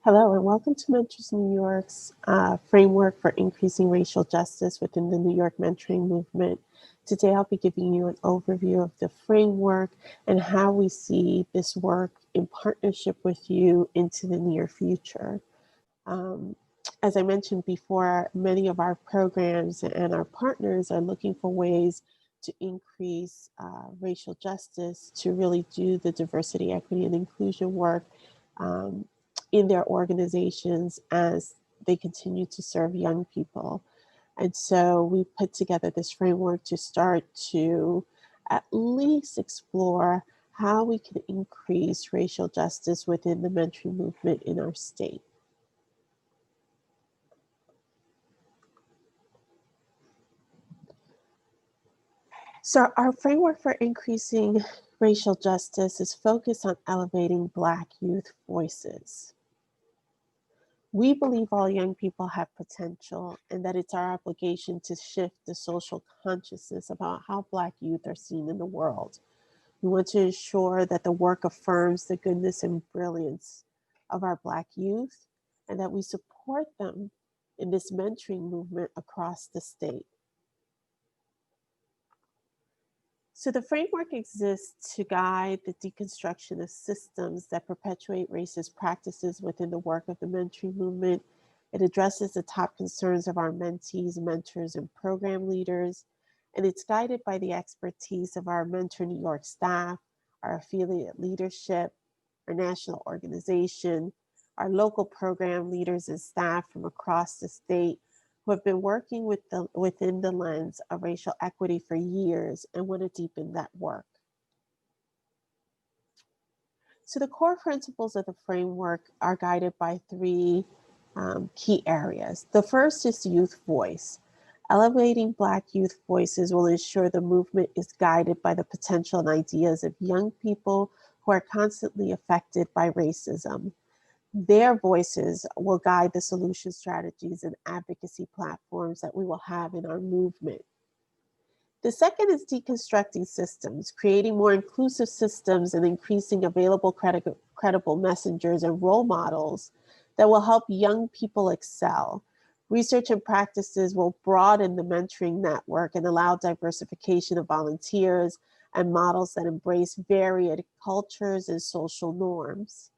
Hello, and welcome to Mentors New York's framework for increasing racial justice within the New York mentoring movement. Today, I'll be giving you an overview of the framework and how we see this work in partnership with you into the near future. Um, as I mentioned before, many of our programs and our partners are looking for ways to increase racial justice, to really do the diversity, equity, and inclusion work um, in their organizations as they continue to serve young people. And so we put together this framework to start to at least explore how we can increase racial justice within the mentoring movement in our state. So our framework for increasing racial justice is focused on elevating Black youth voices. We believe all young people have potential and that it's our obligation to shift the social consciousness about how Black youth are seen in the world. We want to ensure that the work affirms the goodness and brilliance of our Black youth and that we support them in this mentoring movement across the state. So the framework exists to guide the deconstruction of systems that perpetuate racist practices within the work of the mentoring movement. It addresses the top concerns of our mentees, mentors, and program leaders, and it's guided by the expertise of our Mentor New York staff, our affiliate leadership, our national organization, our local program leaders and staff from across the state who have been working within the lens of racial equity for years and want to deepen that work. So the core principles of the framework are guided by three key areas. The first is youth voice. Elevating Black youth voices will ensure the movement is guided by the potential and ideas of young people who are constantly affected by racism. Their voices will guide the solution strategies and advocacy platforms that we will have in our movement. The second is deconstructing systems, creating more inclusive systems and increasing available credible messengers and role models that will help young people excel. Research and practices will broaden the mentoring network and allow diversification of volunteers and models that embrace varied cultures and social norms.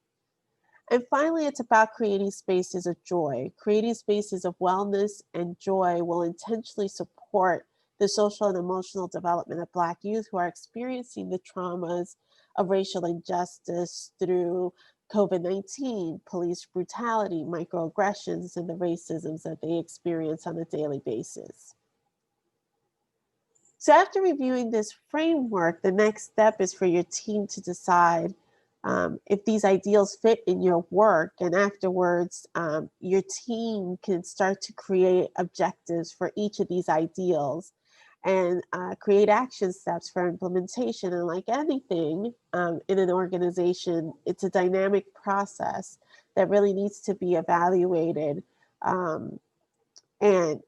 And finally, it's about creating spaces of joy. Creating spaces of wellness and joy will intentionally support the social and emotional development of Black youth who are experiencing the traumas of racial injustice through COVID-19, police brutality, microaggressions, and the racisms that they experience on a daily basis. So after reviewing this framework, the next step is for your team to decide if these ideals fit in your work. And afterwards, your team can start to create objectives for each of these ideals and create action steps for implementation. And like anything in an organization, it's a dynamic process that really needs to be evaluated and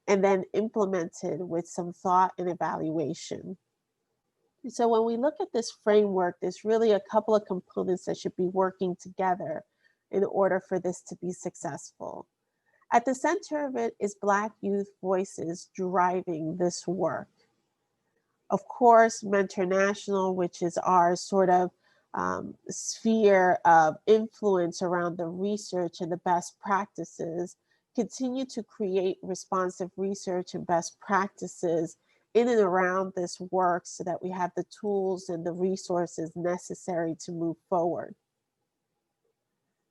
then implemented with some thought and evaluation. So when we look at this framework, there's really a couple of components that should be working together in order for this to be successful. At the center of it is Black youth voices driving this work. Of course, Mentor National, which is our sort of sphere of influence around the research and the best practices, continue to create responsive research and best practices in and around this work so that we have the tools and the resources necessary to move forward.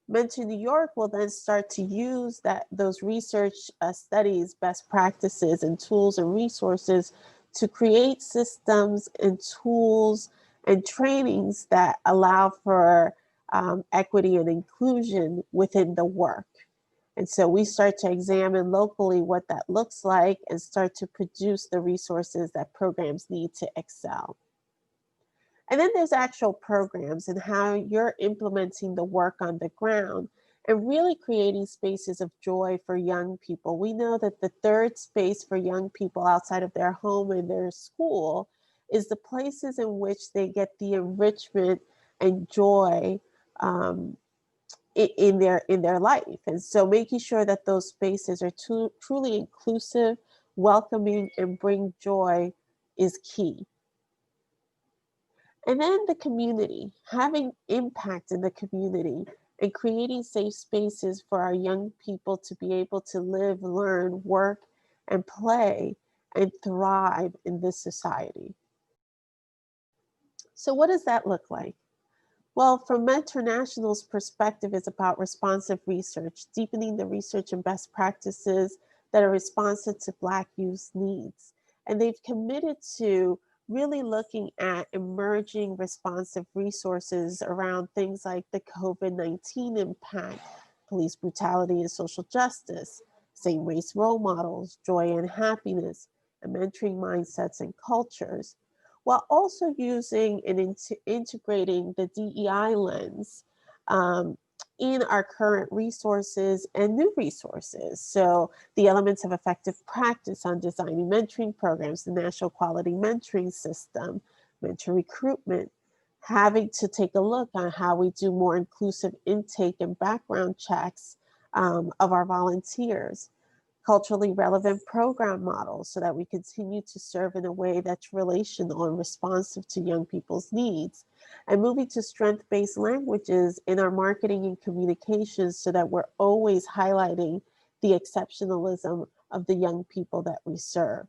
Mentor New York will then start to use those research studies, best practices, and tools and resources to create systems and tools and trainings that allow for equity and inclusion within the work. And so we start to examine locally what that looks like and start to produce the resources that programs need to excel. And then there's actual programs and how you're implementing the work on the ground and really creating spaces of joy for young people. We know that the third space for young people outside of their home and their school is the places in which they get the enrichment and joy in their life. And so making sure that those spaces are truly inclusive, welcoming, and bring joy is key. And then the community, having impact in the community and creating safe spaces for our young people to be able to live, learn, work, and play and thrive in this society. So what does that look like? Well, from Mentor National's perspective, it's about responsive research, deepening the research and best practices that are responsive to Black youth's needs. And they've committed to really looking at emerging responsive resources around things like the COVID-19 impact, police brutality and social justice, same race role models, joy and happiness, and mentoring mindsets and cultures, while also using and integrating the DEI lens um, in our current resources and new resources. So the elements of effective practice on designing mentoring programs, the National Quality Mentoring System, mentor recruitment, having to take a look on how we do more inclusive intake and background checks of our volunteers, culturally relevant program models so that we continue to serve in a way that's relational and responsive to young people's needs, and moving to strength-based languages in our marketing and communications so that we're always highlighting the exceptionalism of the young people that we serve.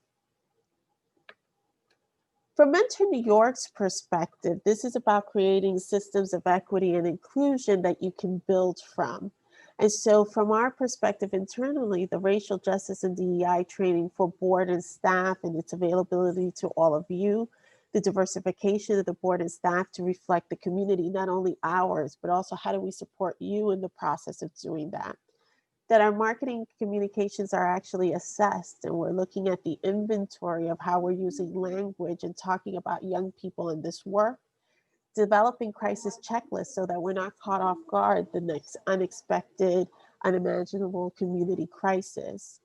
From Mentor New York's perspective, this is about creating systems of equity and inclusion that you can build from. And so from our perspective internally, the racial justice and DEI training for board and staff and its availability to all of you, the diversification of the board and staff to reflect the community, not only ours, but also how do we support you in the process of doing that. That our marketing communications are actually assessed and we're looking at the inventory of how we're using language and talking about young people in this work, developing crisis checklists so that we're not caught off guard the next unexpected, unimaginable community crisis.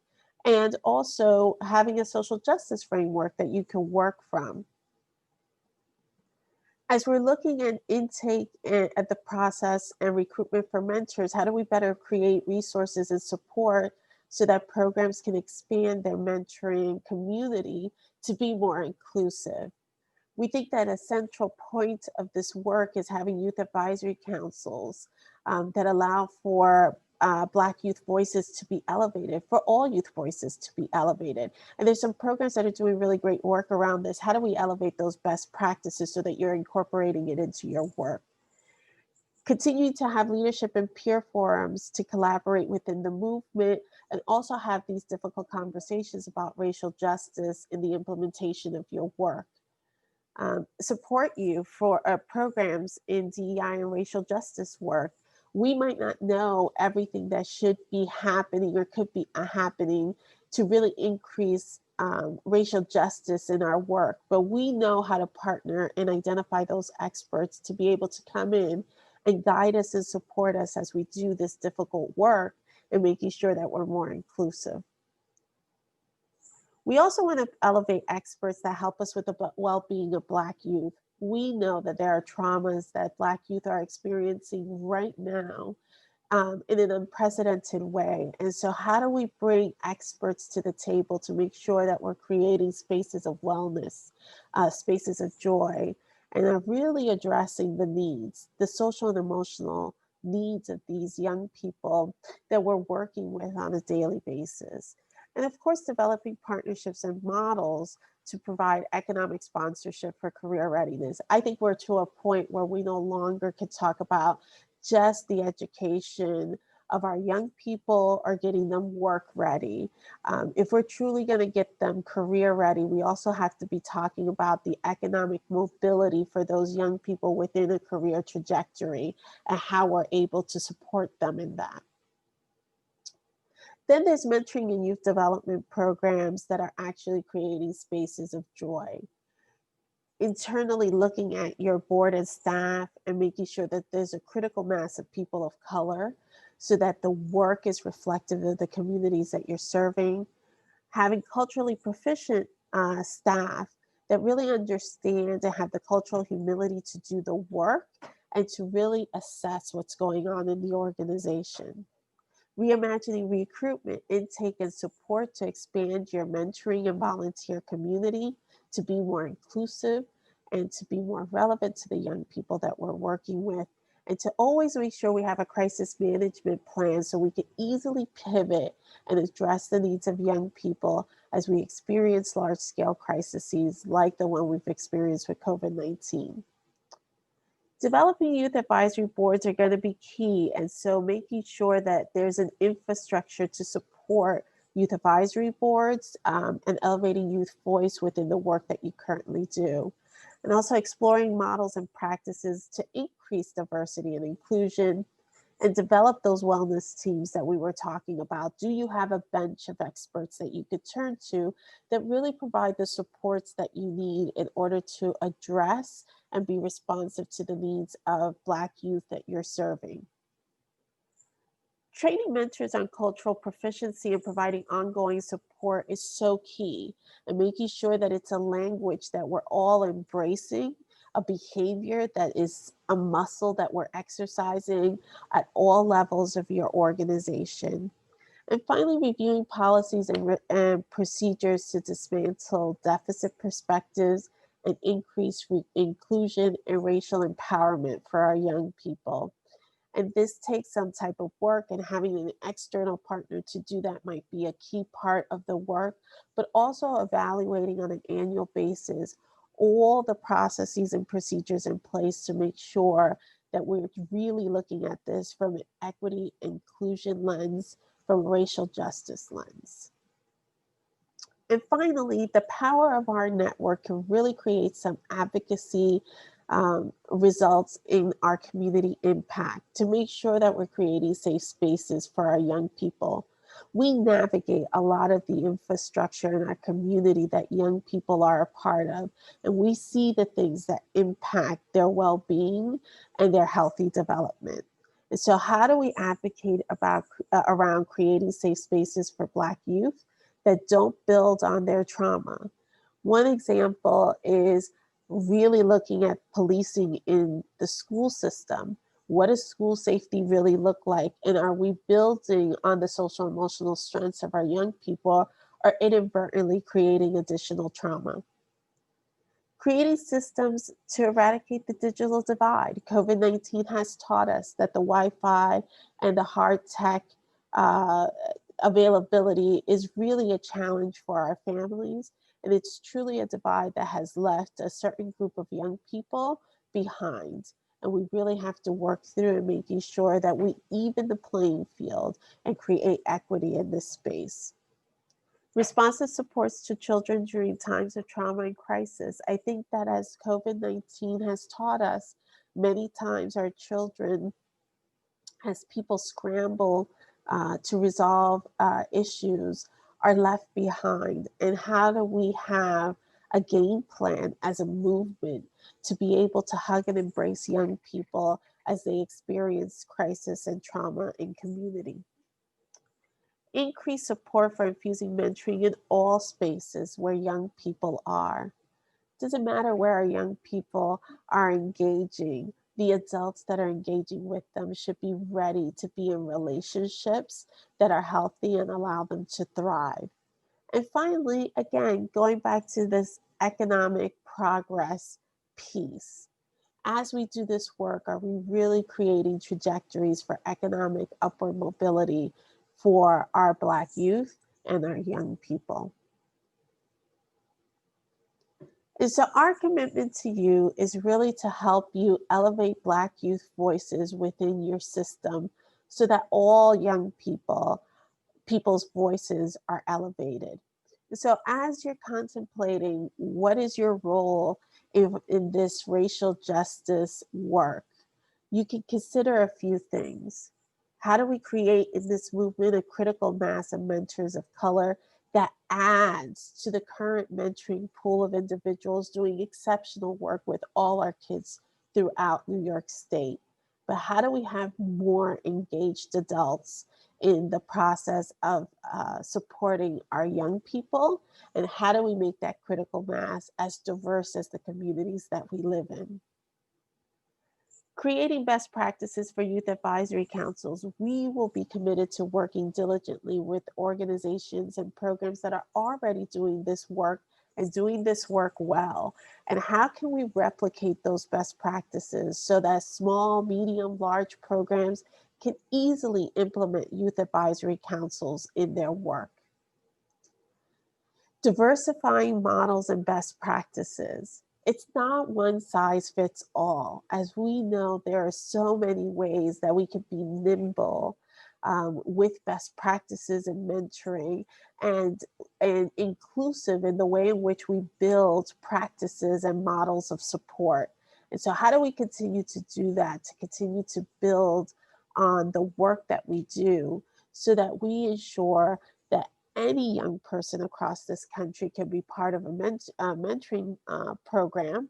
And also having a social justice framework that you can work from. As we're looking at intake at the process and recruitment for mentors, how do we better create resources and support so that programs can expand their mentoring community to be more inclusive? We think that a central point of this work is having youth advisory councils that allow for Black youth voices to be elevated, for all youth voices to be elevated. And there's some programs that are doing really great work around this. How do we elevate those best practices so that you're incorporating it into your work? Continue to have leadership and peer forums to collaborate within the movement and also have these difficult conversations about racial justice in the implementation of your work. Support you for programs in DEI and racial justice work. We might not know everything that should be happening or could be happening to really increase racial justice in our work, but we know how to partner and identify those experts to be able to come in and guide us and support us as we do this difficult work and making sure that we're more inclusive. We also want to elevate experts that help us with the well-being of Black youth. We know that there are traumas that Black youth are experiencing right now in an unprecedented way. And so how do we bring experts to the table to make sure that we're creating spaces of wellness, spaces of joy, and are really addressing the needs, the social and emotional needs of these young people that we're working with on a daily basis. And of course, developing partnerships and models to provide economic sponsorship for career readiness. I think we're to a point where we no longer can talk about just the education of our young people or getting them work ready. If we're truly going to get them career ready, we also have to be talking about the economic mobility for those young people within a career trajectory and how we're able to support them in that. Then there's mentoring and youth development programs that are actually creating spaces of joy. Internally looking at your board and staff and making sure that there's a critical mass of people of color so that the work is reflective of the communities that you're serving. Having culturally proficient staff that really understand and have the cultural humility to do the work and to really assess what's going on in the organization. Reimagining recruitment, intake, and support to expand your mentoring and volunteer community to be more inclusive and to be more relevant to the young people that we're working with. And to always make sure we have a crisis management plan so we can easily pivot and address the needs of young people as we experience large scale crises like the one we've experienced with COVID-19. Developing youth advisory boards are going to be key. And so making sure that there's an infrastructure to support youth advisory boards and elevating youth voice within the work that you currently do. And also exploring models and practices to increase diversity and inclusion and develop those wellness teams that we were talking about. Do you have a bench of experts that you could turn to that really provide the supports that you need in order to address and be responsive to the needs of Black youth that you're serving? Training mentors on cultural proficiency and providing ongoing support is so key, and making sure that it's a language that we're all embracing, a behavior that is a muscle that we're exercising at all levels of your organization. And finally, reviewing policies and procedures to dismantle deficit perspectives and increase inclusion and racial empowerment for our young people. And this takes some type of work, and having an external partner to do that might be a key part of the work, but also evaluating on an annual basis all the processes and procedures in place to make sure that we're really looking at this from an equity inclusion lens, from a racial justice lens. And finally, the power of our network can really create some advocacy results in our community impact to make sure that we're creating safe spaces for our young people. We navigate a lot of the infrastructure in our community that young people are a part of, and we see the things that impact their well-being and their healthy development. And so how do we advocate around creating safe spaces for Black youth that don't build on their trauma? One example is really looking at policing in the school system. What does school safety really look like? And are we building on the social emotional strengths of our young people, or inadvertently creating additional trauma? Creating systems to eradicate the digital divide. COVID-19 has taught us that the Wi-Fi and the hard tech availability is really a challenge for our families. And it's truly a divide that has left a certain group of young people behind. And we really have to work through making sure that we even the playing field and create equity in this space. Responsive supports to children during times of trauma and crisis. I think that as COVID-19 has taught us, many times our children, as people scramble to resolve issues, are left behind. And how do we have a game plan as a movement to be able to hug and embrace young people as they experience crisis and trauma in community? Increase support for infusing mentoring in all spaces where young people are. Doesn't matter where our young people are engaging, the adults that are engaging with them should be ready to be in relationships that are healthy and allow them to thrive. And finally, again, going back to this economic progress piece. As we do this work, are we really creating trajectories for economic upward mobility for our Black youth and our young people? And so our commitment to you is really to help you elevate Black youth voices within your system so that all young people's voices are elevated. So as you're contemplating what is your role in this racial justice work, you can consider a few things. How do we create in this movement a critical mass of mentors of color that adds to the current mentoring pool of individuals doing exceptional work with all our kids throughout New York State? But how do we have more engaged adults in the process of supporting our young people? And how do we make that critical mass as diverse as the communities that we live in? Creating best practices for youth advisory councils, we will be committed to working diligently with organizations and programs that are already doing this work and doing this work well. And how can we replicate those best practices so that small, medium, large programs can easily implement youth advisory councils in their work? Diversifying models and best practices. It's not one size fits all. As we know, there are so many ways that we can be nimble with best practices and mentoring and, and inclusive in the way in which we build practices and models of support. And so, how do we continue to do that, to continue to build on the work that we do so that we ensure that any young person across this country can be part of a mentoring program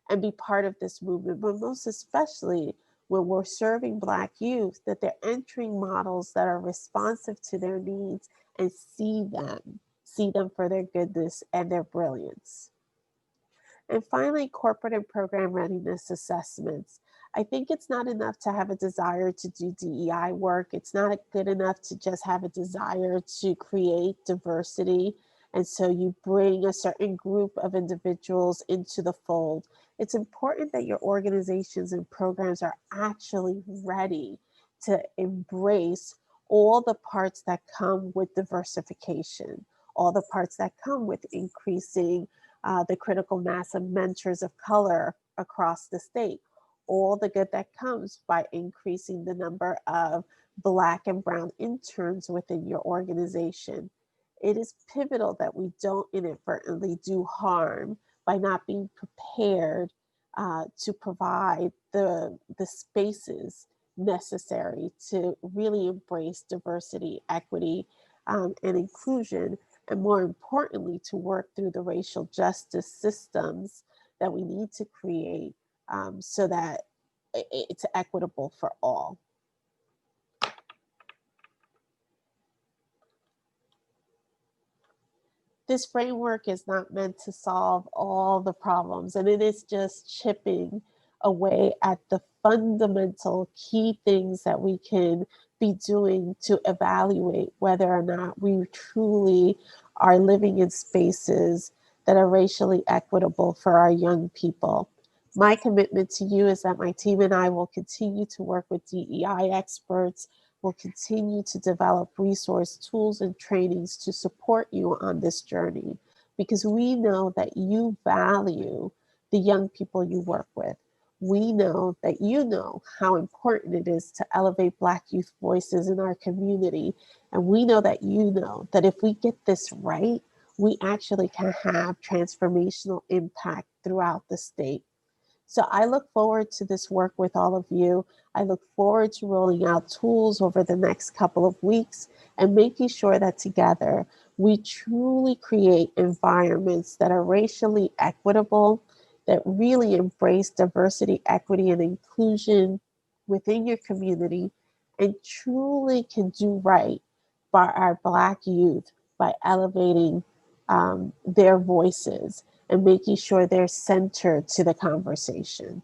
and be part of this movement, but most especially when we're serving Black youth, that they're entering models that are responsive to their needs and see them for their goodness and their brilliance. And finally, corporate and program readiness assessments. I think it's not enough to have a desire to do DEI work. It's not good enough to just have a desire to create diversity. And so you bring a certain group of individuals into the fold. It's important that your organizations and programs are actually ready to embrace all the parts that come with diversification, all the parts that come with increasing the critical mass of mentors of color across the state, all the good that comes by increasing the number of Black and Brown interns within your organization. It is pivotal that we don't inadvertently do harm by not being prepared to provide the spaces necessary to really embrace diversity, equity, and inclusion, and more importantly, to work through the racial justice systems that we need to create so that it's equitable for all. This framework is not meant to solve all the problems, and it is just chipping away at the fundamental key things that we can be doing to evaluate whether or not we truly are living in spaces that are racially equitable for our young people. My commitment to you is that my team and I will continue to work with DEI experts, will continue to develop resource tools and trainings to support you on this journey, because we know that you value the young people you work with. We know that you know how important it is to elevate Black youth voices in our community. And we know that if we get this right, we actually can have transformational impact throughout the state. So I look forward to this work with all of you. I look forward to rolling out tools over the next couple of weeks and making sure that together we truly create environments that are racially equitable, that really embrace diversity, equity, and inclusion within your community, and truly can do right by our Black youth by elevating their voices and making sure they're centered to the conversation.